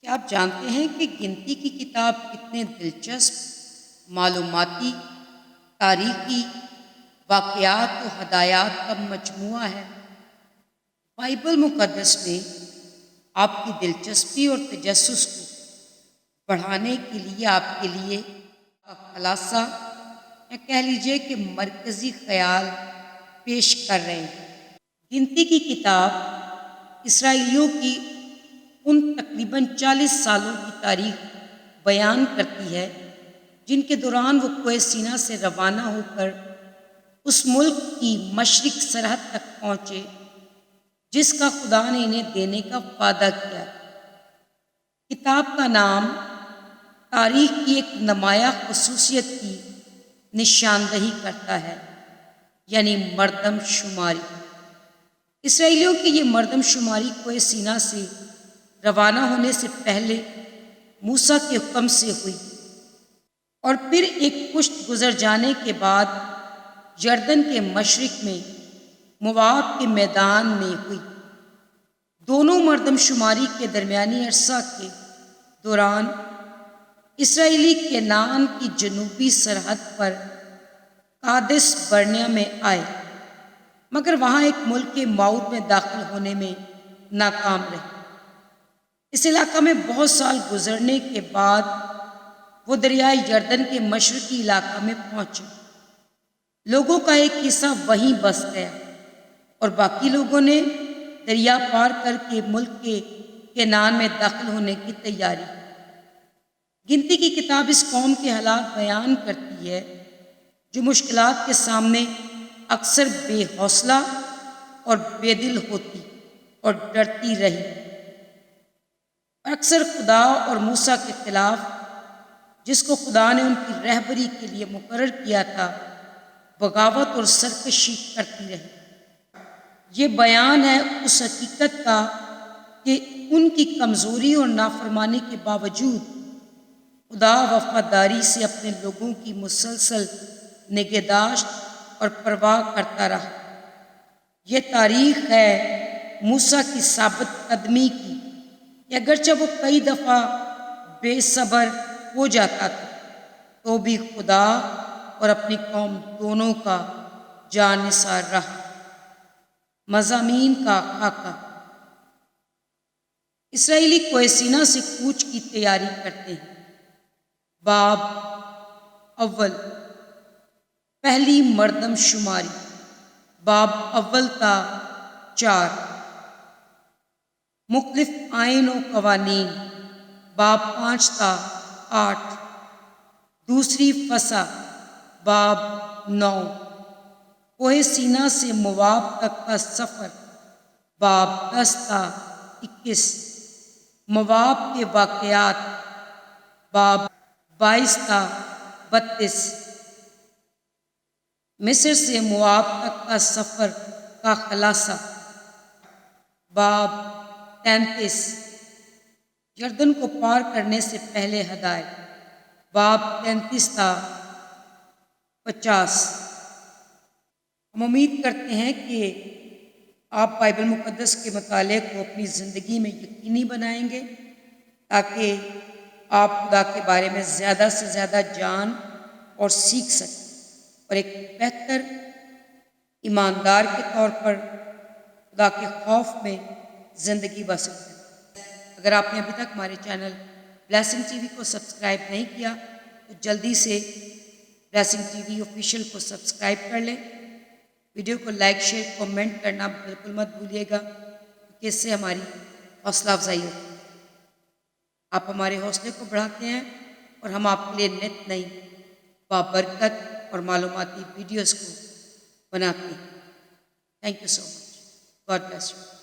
کیا آپ جانتے ہیں کہ گنتی کی کتاب کتنے دلچسپ معلوماتی، تاریخی واقعات و ہدایات کا مجموعہ ہے؟ بائبل مقدس میں آپ کی دلچسپی اور تجسس کو بڑھانے کے لیے آپ کے لیے کا خلاصہ یا کہہ لیجیے کہ مرکزی خیال پیش کر رہے ہیں۔ گنتی کی کتاب اسرائیلیوں کی ان تقریباً 40 سالوں کی تاریخ بیان کرتی ہے جن کے دوران وہ کوہ سینا سے روانہ ہو کر اس ملک کی مشرق سرحد تک پہنچے جس کا خدا نے انہیں دینے کا وعدہ کیا۔ کتاب کا نام تاریخ کی ایک نمایاں خصوصیت کی نشاندہی کرتا ہے، یعنی مردم شماری۔ اسرائیلیوں کی یہ مردم شماری کوہ سینا سے روانہ ہونے سے پہلے موسیٰ کے حکم سے ہوئی اور پھر ایک پشت گزر جانے کے بعد یردن کے مشرق میں مواب کے میدان میں ہوئی۔ دونوں مردم شماری کے درمیانی عرصہ کے دوران اسرائیلی کینعان کی جنوبی سرحد پر قادس برنیہ میں آئے، مگر وہاں ایک ملک کے معود میں داخل ہونے میں ناکام رہے۔ اس علاقہ میں بہت سال گزرنے کے بعد وہ دریائے یردن کے مشرقی علاقہ میں پہنچے۔ لوگوں کا ایک حصہ وہیں بس گیا اور باقی لوگوں نے دریا پار کر کے ملک کے کینعان میں داخل ہونے کی تیاری کی۔ گنتی کی کتاب اس قوم کے حالات بیان کرتی ہے جو مشکلات کے سامنے اکثر بے حوصلہ اور بے دل ہوتی اور ڈرتی رہی، اور اکثر خدا اور موسیٰ کے خلاف جس کو خدا نے ان کی رہبری کے لیے مقرر کیا تھا بغاوت اور سرکشی کرتی رہی۔ یہ بیان ہے اس حقیقت کا کہ ان کی کمزوری اور نافرمانی کے باوجود خدا وفاداری سے اپنے لوگوں کی مسلسل نگہداشت اور پرواہ کرتا رہا۔ یہ تاریخ ہے موسیٰ کی ثابت قدمی کی کہ اگرچہ وہ کئی دفعہ بے صبر ہو جاتا تھا تو بھی خدا اور اپنی قوم دونوں کا جانثار رہا۔ مضامین کا خاکہ۔ اسرائیلی کوہ سینا سے کوچ کی تیاری کرتے ہیں۔ باب اول، پہلی مردم شماری، باب اول تا 4۔ مختلف آئین و قوانین، باب 5 تا 8۔ دوسری فصح، باب 9۔ کوہ سینا سے مواب تک کا سفر، باب 10 تا 21۔ مواب کے واقعات، باب 22 تا 32۔ مصر سے مواب تک کا سفر کا خلاصہ، باب 33۔ یردن کو پار کرنے سے پہلے ہدایت، باب 33 تا 50۔ ہم امید کرتے ہیں کہ آپ بائبل مقدس کے مطالعے کو اپنی زندگی میں یقینی بنائیں گے تاکہ آپ خدا کے بارے میں زیادہ سے زیادہ جان اور سیکھ سکیں اور ایک بہتر ایماندار کے طور پر خدا کے خوف میں زندگی بسر کریں۔ اگر آپ نے ابھی تک ہمارے چینل بلیسنگ ٹی وی کو سبسکرائب نہیں کیا تو جلدی سے بلیسنگ ٹی وی آفیشیل کو سبسکرائب کر لیں۔ ویڈیو کو لائک، شیئر، کومنٹ کرنا بالکل مت بھولیے گا کیونکہ اس سے ہماری حوصلہ افزائی ہوتی ہے۔ آپ ہمارے حوصلے کو بڑھاتے ہیں اور ہم آپ کے لیے نت نئی بابرکت اور معلوماتی ویڈیوز کو بناتے ہیں۔ Thank you so much. God bless you.